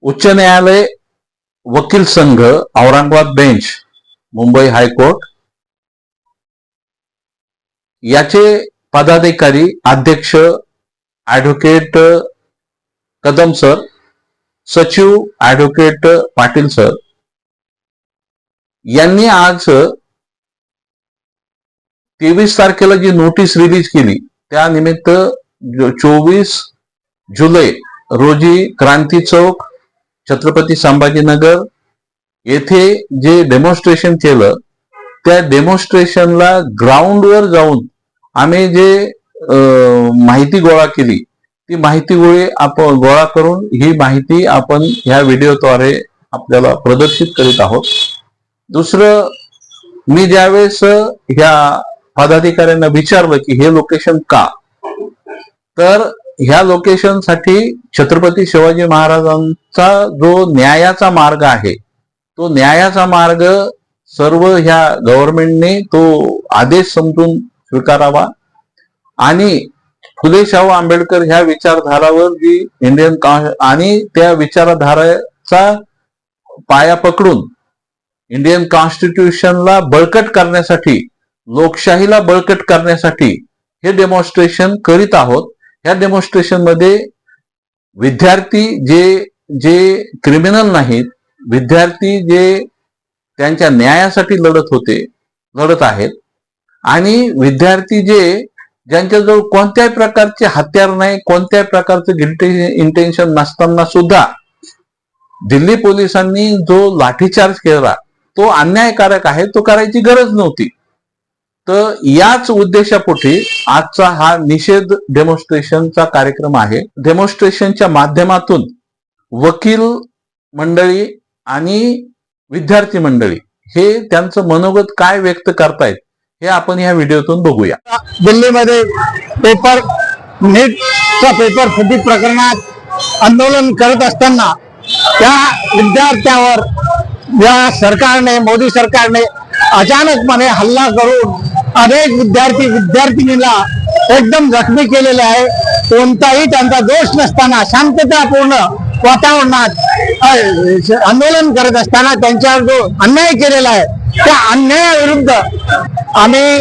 उच्च न्यायालय, वकील संघ, औरंगाबाद बेंच, मुंबई हायकोर्ट याचे पदाधिकारी अध्यक्ष ॲडव्होकेट कदम सर, सचिव ॲडव्होकेट पाटील सर यांनी आज 23 तारखेला जी नोटीस रिलीज केली त्यानिमित्त 24 जुलै रोजी क्रांती चौक, छत्रपती संभाजीनगर येथे जे डेमॉन्स्ट्रेशन केलं त्या डेमॉन्स्ट्रेशनला ग्राउंडवर जाऊन आम्ही जे माहिती गोळा केली ती माहिती गोळा करून ही माहिती आपण ह्या व्हिडिओद्वारे आपल्याला प्रदर्शित करीत आहोत. दुसरं, मी ज्यावेळेस ह्या पदाधिकाऱ्यांना विचारलं की हे लोकेशन का, तर ह्या लोकेशन साठी छत्रपती शिवाजी महाराजांचा जो न्यायाचा मार्ग आहे तो न्यायाचा मार्ग सर्व ह्या गव्हर्नमेंटने तो आदेश समजून स्वीकारावा आणि फुले शाहू आंबेडकर ह्या विचारधारावर जी इंडियन आणि त्या विचारधाराचा पाया पकडून इंडियन कॉन्स्टिट्यूशनला बळकट करण्यासाठी, लोकशाहीला बळकट करण्यासाठी हे डेमॉन्स्ट्रेशन करीत आहोत. ह्या डेमॉन्स्ट्रेशन मध्ये विद्यार्थी जे क्रिमिनल नाहीत, विद्यार्थी जे त्यांच्या न्यायासाठी लढत आहेत आणि विद्यार्थी ज्यांच्याजवळ कोणत्याही प्रकारचे हत्यार नाही, कोणत्याही प्रकारचं गिल्टी इंटेन्शन नसताना सुद्धा दिल्ली पोलिसांनी जो लाठीचार्ज केला तो अन्यायकारक आहे, तो करायची गरज नव्हती. तर याच उद्देशापोटी आजचा हा निषेध डेमॉन्स्ट्रेशनचा कार्यक्रम आहे. डेमॉन्स्ट्रेशनच्या माध्यमातून वकील मंडळी आणि विद्यार्थी मंडळी हे त्यांचं मनोगत काय व्यक्त करतायत हे आपण या व्हिडिओतून बघूया. दिल्लीमध्ये नीटचा पेपर फुटी प्रकरणात आंदोलन करत असताना त्या विद्यार्थ्यावर या सरकारने, मोदी सरकारने अचानकपणे हल्ला करून अनेक विद्यार्थिनीला एकदम जखमी केलेले आहे. कोणताही त्यांचा दोष नसताना शांततापूर्ण वातावरणात आंदोलन करत असताना त्यांच्यावर जो अन्याय केलेला आहे त्या अन्यायाविरुद्ध आम्ही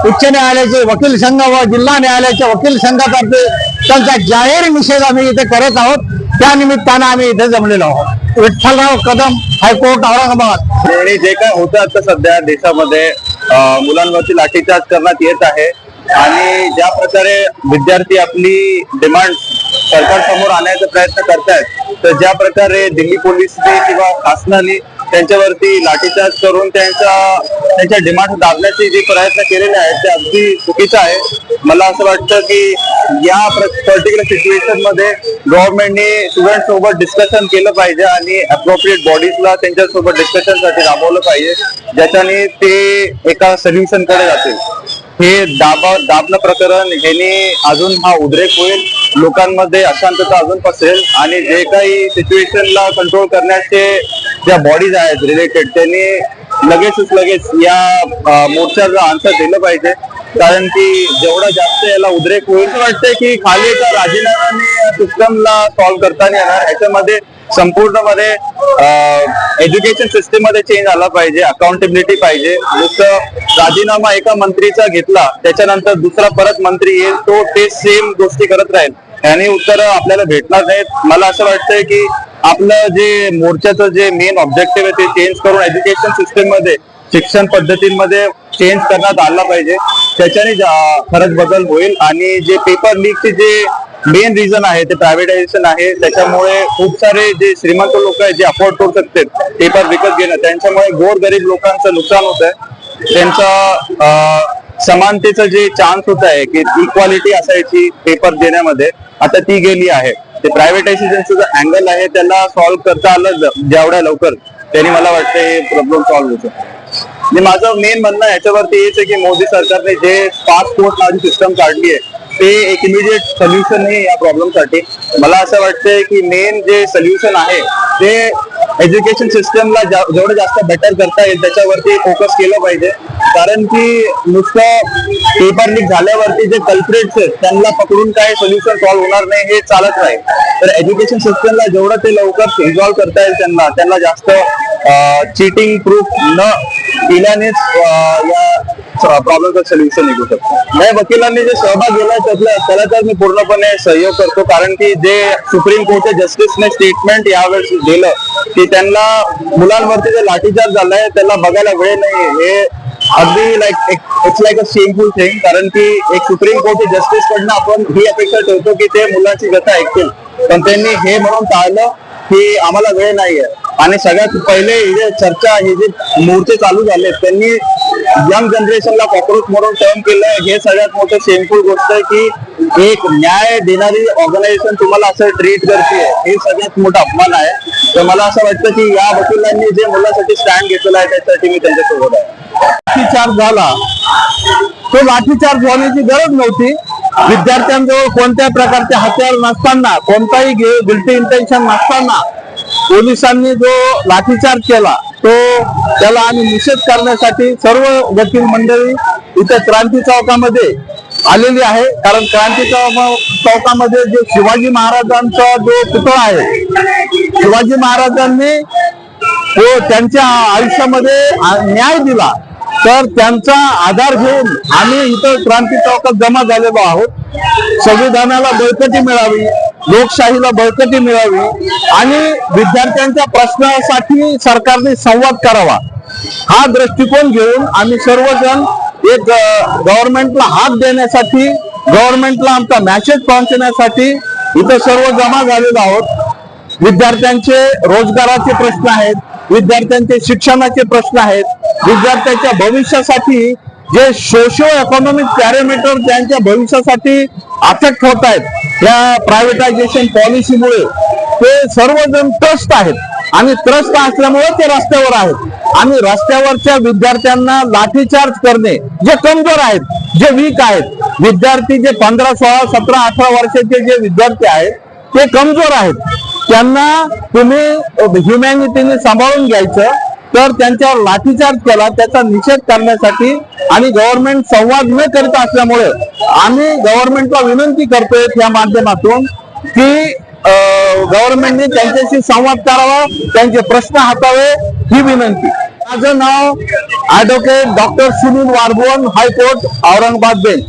उच्च न्यायालयाचे वकील संघ व जिल्हा न्यायालयाच्या वकील संघातर्फे त्यांचा जाहीर निषेध आम्ही इथे करत आहोत. त्या निमित्तानं आम्ही इथे जमलेलो आहोत. विठ्ठलराव कदम, हायकोर्ट, औरंगाबाद. आणि जे काय होतं आता सध्या देशामध्ये मुलांवरती लाठीचार्ज करण्यात येत आहे आणि ज्या प्रकारे विद्यार्थी आपली डिमांड सरकार समोर आणण्याचा प्रयत्न करतायत, तर ज्या प्रकारे दिल्ली पोलिसने किंवा शासनाने त्यांच्यावरती लाठीचार्ज करून त्यांच्या डिमांड दाबण्याचे जे प्रयत्न केलेले आहेत ते अगदी चुकीचं आहे. मला असं वाटतं की या पर्टिक्युलर सिच्युएशन मध्ये गव्हर्नमेंटने स्टुडंट सोबत डिस्कशन केलं पाहिजे आणि अप्रोप्रिएट बॉडीजला त्यांच्यासोबत डिस्कशन साठी राबवलं पाहिजे, ज्याच्याने ते एका सोल्युशन कडे जातील. हे दाबणं प्रकरण ह्याने अजून हा उद्रेक होईल, लोकांमध्ये अशांतता अजून पसरेल आणि जे काही सिच्युएशनला कंट्रोल करण्याचे ज्या बॉडीज आहेत रिलेटेड त्यांनी लगेच या मोर्चाला आन्सर दिलं पाहिजे. कारण की जेवढा जास्त याला उद्रेक होईल असं वाटतंय की खाली एका राजीनाम्याने सिस्टमला सॉल्व्ह करता येणार. याच्यामध्ये संपूर्णमध्ये एज्युकेशन सिस्टीम मध्ये चेंज आला पाहिजे, अकाउंटेबिलिटी पाहिजे. नुसतं राजीनामा एका मंत्रीचा घेतला त्याच्यानंतर दुसरा परत मंत्री येईल तो ते सेम गोष्टी करत राहील, याने उत्तर आपल्याला भेटणार नाहीत. मला असं वाटतंय की आपलं जे मोर्चाचं जे मेन ऑब्जेक्टिव्ह आहे ते चेंज करून एज्युकेशन सिस्टीम मध्ये, शिक्षण पद्धतींमध्ये चेंज करण्यात आला पाहिजे. त्याच्याने खरंच बदल होईल. आणि जे पेपर लीकचे जे मेन रिझन आहे ते प्रायव्हेटायझेशन आहे. त्याच्यामुळे खूप सारे जे श्रीमंत लोक आहेत जे अफोर्ड करू शकतात पेपर विकत घेणं, त्यांच्यामुळे गोरगरीब लोकांचं नुकसान होत आहे. त्यांचा समानतेचं जे चान्स होत आहे की इक्वालिटी असायची पेपर देण्यामध्ये, आता ती गेली आहे. ते प्रायव्हेटायझेशनचं जो अँगल आहे त्याला सॉल्व्ह करता आलं जेवढ्या लवकर त्यांनी मला वाटतं हे प्रॉब्लेम सॉल्व्ह होतो. आणि माझं मेन म्हणणं याच्यावरती हेच आहे की मोदी सरकारने जे पासपोर्ट नावाची सिस्टम काढली आहे ते एक इमिडिएट सोल्युशन नाही या प्रॉब्लेमसाठी. मला असं वाटतंय की मेन जे सोल्युशन आहे ते एज्युकेशन सिस्टमला जेवढं जास्त बेटर करता येईल त्याच्यावरती फोकस केलं पाहिजे. कारण की नुसतं पेपर लीक झाल्यावरती जे कल्प्रेट्स आहेत त्यांना पकडून काय सोल्युशन सॉल्व्ह होणार नाही हे चालत नाही. तर एज्युकेशन सिस्टमला जेवढं ते लवकर रिझॉल्व्ह करता येईल त्यांना जास्त चीटिंग प्रूफ न केल्यानेच या प्रॉब्लेमचं सोल्युशन निघू शकतो. या वकिलांनी जे सहभाग घेतला त्याला तर मी पूर्णपणे सहयोग करतो, कारण की जे सुप्रीम कोर्टच्या जस्टिसने स्टेटमेंट यावेळेस दिलं की त्यांना मुलांवरती जे लाठीचार्ज झालाय त्याला बघायला वेळ नाही, हे अगदी it's like a shameful thing. कारण की एक सुप्रीम कोर्टच्या जस्टिस कडनं आपण ही अपेक्षा ठेवतो की ते मुलांची व्यथा ऐकतील, पण त्यांनी हे म्हणून टाळलं की आम्हाला वेळ नाहीये. आणि सगळ्यात पहिले ही जे चर्चा, हे जे मोर्चे चालू झाले त्यांनी यंग जनरेशनला कॉक्रोच म्हणून टर्म केलंय. हे सगळ्यात मोठं शेमफुल गोष्ट आहे की एक न्याय देणारी ऑर्गनायझेशन तुम्हाला असं ट्रीट करते, हे सगळ्यात मोठा अपमान आहे. तर मला असं वाटतं की या वकिलांनी जे मुलांसाठी स्टँड घेतलेला आहे त्यासाठी मी त्यांच्यासोबत आहे. लाठीचार्ज झाला, तो लाठीचार्ज होण्याची गरज नव्हती. विद्यार्थ्यांजवळ कोणत्याही प्रकारचे हत्यार नसताना, कोणताही गिल्टी इंटेन्शन नसताना पोलिसांनी जो लाठीचार्ज केला तो त्याला आम्ही निषेध करण्यासाठी सर्व वकील मंडळी इथे क्रांती चौकामध्ये आलेली आहे. कारण क्रांती चौकामध्ये जे शिवाजी महाराजांचा जो पुतळा आहे, शिवाजी महाराजांनी त्यांच्या आयुष्यामध्ये न्याय दिला, तर त्यांचा आधार घेऊन आम्ही इथं क्रांती चौकात जमा झालेलो आहोत. संविधानाला बळकटी मिळावी, लोकशाहीला बळकटी मिळावी आणि विद्यार्थ्यांच्या प्रश्नासाठी सरकारने संवाद करावा, हा दृष्टिकोन घेऊन आम्ही सर्वजण एक गव्हर्नमेंटला हात देण्यासाठी, गव्हर्नमेंटला आमचा मेसेज पोहोचण्यासाठी इथं सर्व जमा झालेलो आहोत. विद्यार्थ्यांचे रोजगाराचे प्रश्न आहेत, विद्यार्थ्यांचे शिक्षणाचे प्रश्न आहेत, विद्यार्थ्यांच्या भविष्यासाठी जे सोशो इकॉनॉमिक पॅरामीटर त्यांच्या भविष्यासाठी अफेक्ट होत आहेत या प्रायव्हेटायझेशन पॉलिसीमुळे, ते सर्वजण त्रस्त आहेत आणि त्रस्त असल्यामुळे ते रस्त्यावर आहेत. आणि रस्त्यावरच्या विद्यार्थ्यांना लाठीचार्ज करणे, जे कमजोर आहेत, जे वीक आहेत, विद्यार्थी जे 15, 16, 17, 18 वर्षाचे जे विद्यार्थी आहेत ते कमजोर आहेत, त्यांना तुम्ही ह्युमॅनिटीने सांभाळून घ्यायचं. तर त्यांच्यावर लाठीचार्ज केला, त्याचा निषेध करण्यासाठी आणि गव्हर्नमेंट संवाद न करत असल्यामुळे आम्ही गव्हर्नमेंटला विनंती करतोय या माध्यमातून की गव्हर्नमेंटने त्यांच्याशी संवाद करावा, त्यांचे प्रश्न हातावे, ही विनंती. माझं नाव advocate doctor Sunil Warbon, high court Aurangabad bench.